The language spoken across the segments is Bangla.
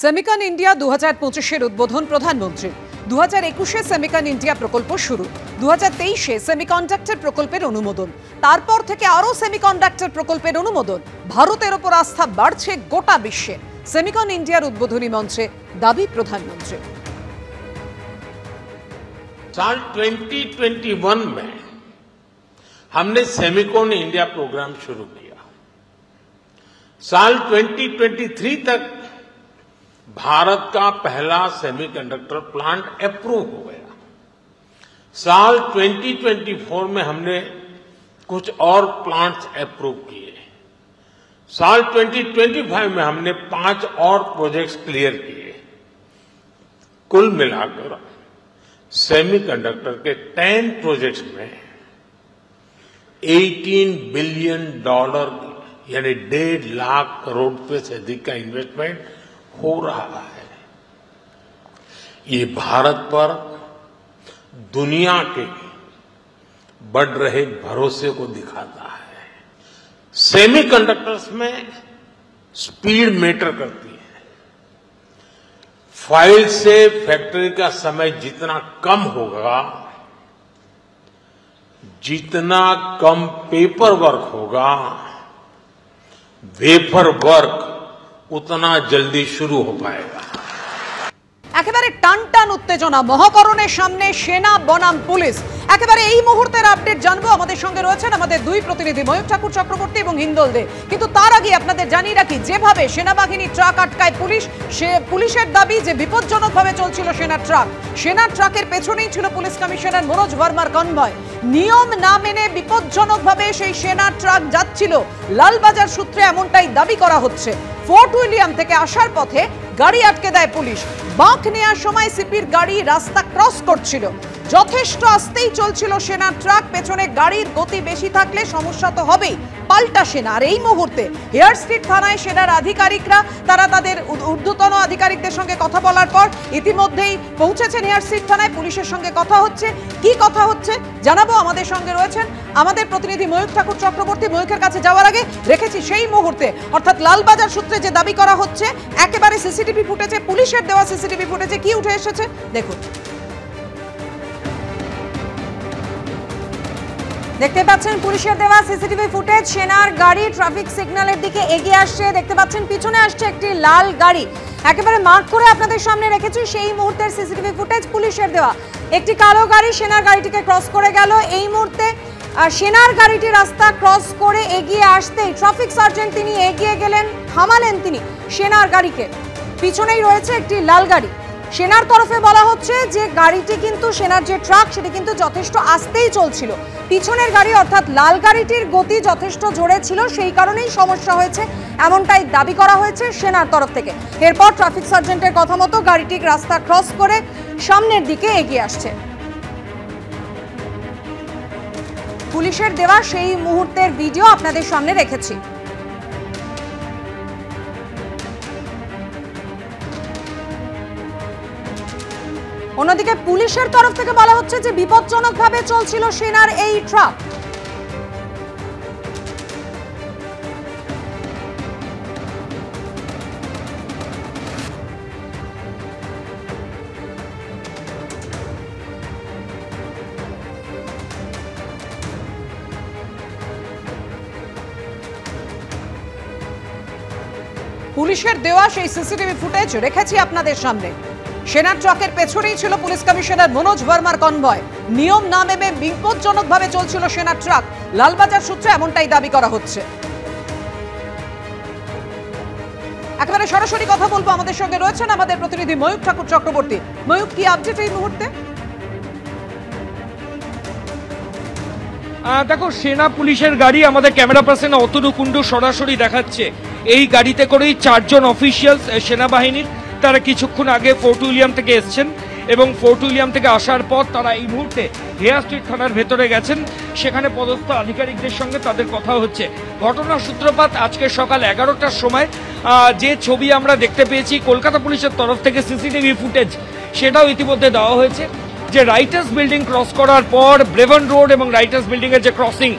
সেমিকন ইন্ডিয়া 2025-এর উদ্বোধন প্রধানমন্ত্রী। 2021-এ সেমিকন ইন্ডিয়া প্রকল্প শুরু, 2023-এ সেমিকন্ডাক্টর প্রকল্পের অনুমোদন, তারপর থেকে আরও সেমিকন্ডাক্টর প্রকল্পের অনুমোদন। ভারতের ওপর আস্থা বাড়ছে গোটা বিশ্বে। সেমিকন ইন্ডিয়ার উদ্বোধনী মঞ্চে দাবি প্রধানমন্ত্রী। साल 2021 में हमने सेमिकॉन इंडिया प्रोग्राम शुरू किया। साल 2023 तक भारत का पहला सेमीकंडक्टर प्लांट अप्रूव हो गया। साल 2024 में हमने कुछ और प्लांट्स अप्रूव किए। साल 2025 में हमने 5 और प्रोजेक्ट्स क्लियर किए। कुल मिलाकर सेमीकंडक्टर के 10 प्रोजेक्ट्स में $18 बिलियन यानी 1.5 लाख करोड़ रुपए से अधिक का इन्वेस्टमेंट हो रहा है। ये भारत पर दुनिया के बढ़ रहे भरोसे को दिखाता है। सेमीकंडक्टर्स में स्पीड मैटर करती है। फाइल से फैक्ट्री का समय जितना कम होगा, जितना कम पेपर वर्क होगा, वेफर वर्क उतना जल्दी शुरू हो पाएगा। একেবারে টানটান উত্তেজনা, মহাকরণের সামনে সেনা বনাম পুলিশ। একেবারে এই মুহূর্তের আপডেট জানবো। আমাদের সঙ্গে রয়েছেন আমাদের দুই প্রতিনিধি ময়ূর ঠাকুর চক্রবর্তী এবং হিন্দল দে। কিন্তু তার আগে আপনাদের জানিয়ে রাখি, যেভাবে সেনাবাহিনী ট্রাক আটকায় পুলিশের দাবি যে বিপজ্জনকভাবে চলছিল সেনার ট্রাক। সেনার ট্রাকের পেছনেই ছিল পুলিশ কমিশনার মনোজ ভার্মার কনভয়। নিয়ম না মেনে বিপজ্জনকভাবে সেই সেনার ট্রাক যাচ্ছিল লালবাজার সূত্রে, এমনটাই দাবি করা হচ্ছে। ফোর্ট উইলিয়াম থেকে আসার পথে গাড়ি আটকে দেয় পুলিশ। বাঁক নেওয়ার সময় সিপির গাড়ি রাস্তা ক্রস করছিল। যথেষ্ট আস্তেই চলছিল সেনার ট্রাক। পেছনে গাড়ির গতি বেশি থাকলে সমস্যা তো হবেই। পাল্টা সেনা। আর এই মুহূর্তে হেয়ার স্ট্রিট থানায় সেনার আধিকারিকরা তারা তাদের ঊর্ধ্বতন আধিকারিকদের সঙ্গে কথা বলার পর ইতিমধ্যেই পৌঁছেছেন হেয়ার স্ট্রিট থানায়। পুলিশের সঙ্গে কথা হচ্ছে। কি কথা হচ্ছে জানাবো। আমাদের সঙ্গে রয়েছেন আমাদের প্রতিনিধি ময়ূর ঠাকুর চক্রবর্তী। ময়ূরের কাছে যাওয়ার আগে রেখেছি সেই মুহূর্তে, অর্থাৎ লালবাজার সূত্রে যে দাবি করা হচ্ছে, একেবারে সিসিটিভি ফুটেজে, পুলিশের দেওয়া সিসিটিভি ফুটেজে কি উঠে এসেছে দেখুন। দেখতে পাচ্ছেন পুলিশের দেওয়া সিসিটিভি ফুটেজ। সেনার গাড়ি ট্রাফিক সিগন্যালের দিকে এগিয়ে আসছে। দেখতে পাচ্ছেন পিছনে আসছে একটি লাল গাড়ি। একেবারে মার্ক করে আপনাদের সামনে রেখেছি সেই মুহূর্তের সিসিটিভি ফুটেজ পুলিশের দেওয়া। একটি কালো গাড়ি সেনার গাড়িটিকে ক্রস করে গেল। এই মুহূর্তে সেনার গাড়িটি রাস্তা ক্রস করে এগিয়ে আসতেই ট্রাফিক সার্জেন্ট তিনি এগিয়ে গেলেন, থামালেন তিনি সেনার গাড়িকে। পিছনেই রয়েছে একটি লাল গাড়ি। সেনার তরফে বলা হচ্ছে যে গাড়িটি কিন্তু, সেনার যে ট্রাক সেটি কিন্তু যথেষ্ট আস্তেই চলছিল। পিছনের গাড়ি অর্থাৎ লাল গাড়িটির গতি যথেষ্ট জোরে ছিল, সেই কারণেই সমস্যা হয়েছে, এমনটাই দাবি করা হয়েছে সেনার তরফ থেকে। এরপর ট্রাফিক সার্জেন্টের কথা মতো গাড়িটি রাস্তা ক্রস করে সামনের দিকে এগিয়ে আসছে। পুলিশের দেওয়া সেই মুহূর্তের ভিডিও আপনাদের সামনে রেখেছি। অন্যদিকে পুলিশের তরফ থেকে বলা হচ্ছে যে বিপজ্জনকভাবে চলছিল সেনার এই ট্রাক। পুলিশের দেওয়া সেই সিসিটিভি ফুটেজ রেখেছি আপনাদের সামনে। সেনার ট্রাকের পেছনেই ছিল পুলিশ কমিশনার মনোজ ভার্মার কনভয়। নিয়ম না মেনে বিপজ্জনকভাবে চলছিল সেনার ট্রাক। লালবাজার সূত্রে এমনটাই দাবি করা হচ্ছে। একেবারে সরাসরি কথা বলবো। আমাদের সঙ্গে রয়েছেন আমাদের প্রতিনিধি ময়ূর ঠাকুর চক্রবর্তী। ময়ূর, কি আপডেট এই মুহূর্তে? দেখো, সেনা পুলিশের গাড়ি আমাদের ক্যামেরা পার্সন অতনু কুণ্ডু সরাসরি দেখাচ্ছে। এই গাড়িতে করেই 4 জন অফিসিয়ালস সেনাবাহিনীর, তারা কিছুক্ষণ আগে ফোর্ট উইলিয়াম থেকে এসছেন এবং ফোর্ট উইলিয়াম থেকে আসার পর তারা এই মুহূর্তে হেয়ার স্ট্রিট থানার ভেতরে গেছেন। সেখানে পদস্থ আধিকারিকদের সঙ্গে তাদের কথা হচ্ছে। ঘটনার সূত্রপাত আজকে সকাল 11টার সময়। যে ছবি আমরা দেখতে পেয়েছি কলকাতা পুলিশের তরফ থেকে সিসিটিভি ফুটেজ, সেটাও ইতিমধ্যে দেওয়া হয়েছে। যে রাইটার্স বিল্ডিং ক্রস করার পর ব্রেভন রোড এবং রাইটার্স বিল্ডিংয়ের যে ক্রসিং,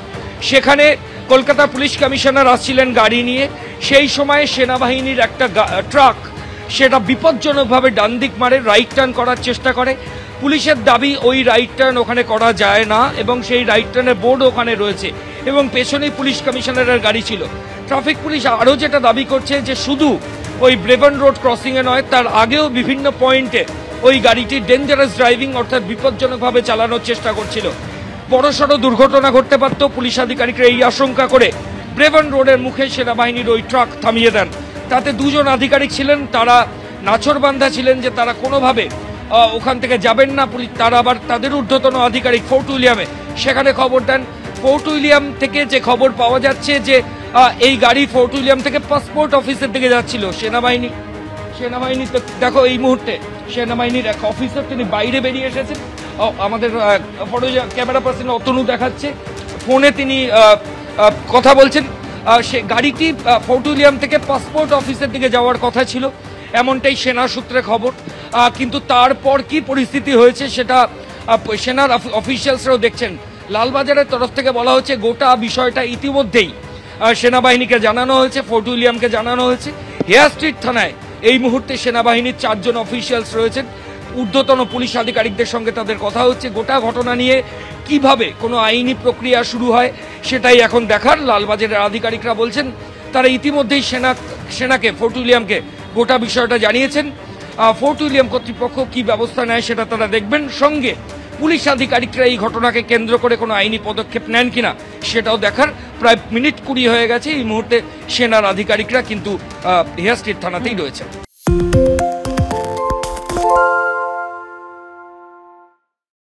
সেখানে কলকাতা পুলিশ কমিশনার আসছিলেন গাড়ি নিয়ে। সেই সময় সেনাবাহিনীর একটা ট্রাক সেটা বিপজ্জনকভাবে ডান দিক মারে, রাইট টার্ন করার চেষ্টা করে। পুলিশের দাবি ওই রাইট টার্ন ওখানে করা যায় না এবং সেই রাইট টার্নের বোর্ড ওখানে রয়েছে এবং পেছনেই পুলিশ কমিশনারের গাড়ি ছিল। ট্রাফিক পুলিশ আরও যেটা দাবি করছে যে শুধু ওই ব্রেবন রোড ক্রসিংয়ে নয়, তার আগেও বিভিন্ন পয়েন্টে ওই গাড়িটি ডেঞ্জারাস ড্রাইভিং অর্থাৎ বিপজ্জনকভাবে চালানোর চেষ্টা করছিল। বড়সড় দুর্ঘটনা ঘটতে পারত। পুলিশ আধিকারিকরা এই আশঙ্কা করে ব্রেবন রোডের মুখে সেনাবাহিনীর ওই ট্রাক থামিয়ে দেন। তাতে দুজন আধিকারিক ছিলেন, তারা নাছোড়বান্ধা ছিলেন যে তারা কোনোভাবে ওখান থেকে যাবেন না। পুলিশ তারা আবার তাদের ঊর্ধ্বতন আধিকারিক ফোর্ট উইলিয়ামে সেখানে খবর দেন। ফোর্ট উইলিয়াম থেকে যে খবর পাওয়া যাচ্ছে যে এই গাড়ি ফোর্ট উইলিয়াম থেকে পাসপোর্ট অফিসের দিকে যাচ্ছিল। সেনাবাহিনী দেখো এই মুহূর্তে সেনাবাহিনীর এক অফিসার তিনি বাইরে বেরিয়ে এসেছেন। আমাদের ক্যামেরা পার্সন অতনু দেখাচ্ছে, ফোনে তিনি কথা বলছেন। সে গাড়িটি ফোর্ট উইলিয়াম থেকে পাসপোর্ট অফিসের দিকে যাওয়ার কথা ছিল, এমনটাই সেনা সূত্রে খবর। কিন্তু তারপর কি পরিস্থিতি হয়েছে সেটা সেনার অফিসিয়ালসরাও দেখছেন। লালবাজারের তরফ থেকে বলা হচ্ছে গোটা বিষয়টা ইতিমধ্যেই সেনাবাহিনীকে জানানো হয়েছে, ফোর্ট উইলিয়ামকে জানানো হয়েছে। হেয়ার স্ট্রিট থানায় এই মুহূর্তে সেনাবাহিনীর 4 জন অফিসিয়ালস রয়েছেন, ঊর্ধ্বতন পুলিশ আধিকারিকদের সঙ্গে তাদের কথা হচ্ছে। গোটা ঘটনা নিয়ে কিভাবে কোনো আইনি প্রক্রিয়া শুরু হয় সেটাই এখন দেখার। লালবাজারের আধিকারিকরা বলছেন তারা ইতিমধ্যেই সেনাকে ফোর্ট উইলিয়ামকে গোটা বিষয়টা জানিয়েছেন। ফোর্ট উইলিয়াম কর্তৃপক্ষ কি ব্যবস্থা নেয় সেটা তারা দেখবেন। সঙ্গে পুলিশ আধিকারিকরা এই ঘটনাকে কেন্দ্র করে কোনো আইনি পদক্ষেপ নেন কিনা সেটাও দেখার। প্রায় মিনিট 20 হয়ে গেছে, এই মুহূর্তে সেনার আধিকারিকরা কিন্তু হেয়ার স্ট্রিট থানাতেই রয়েছে।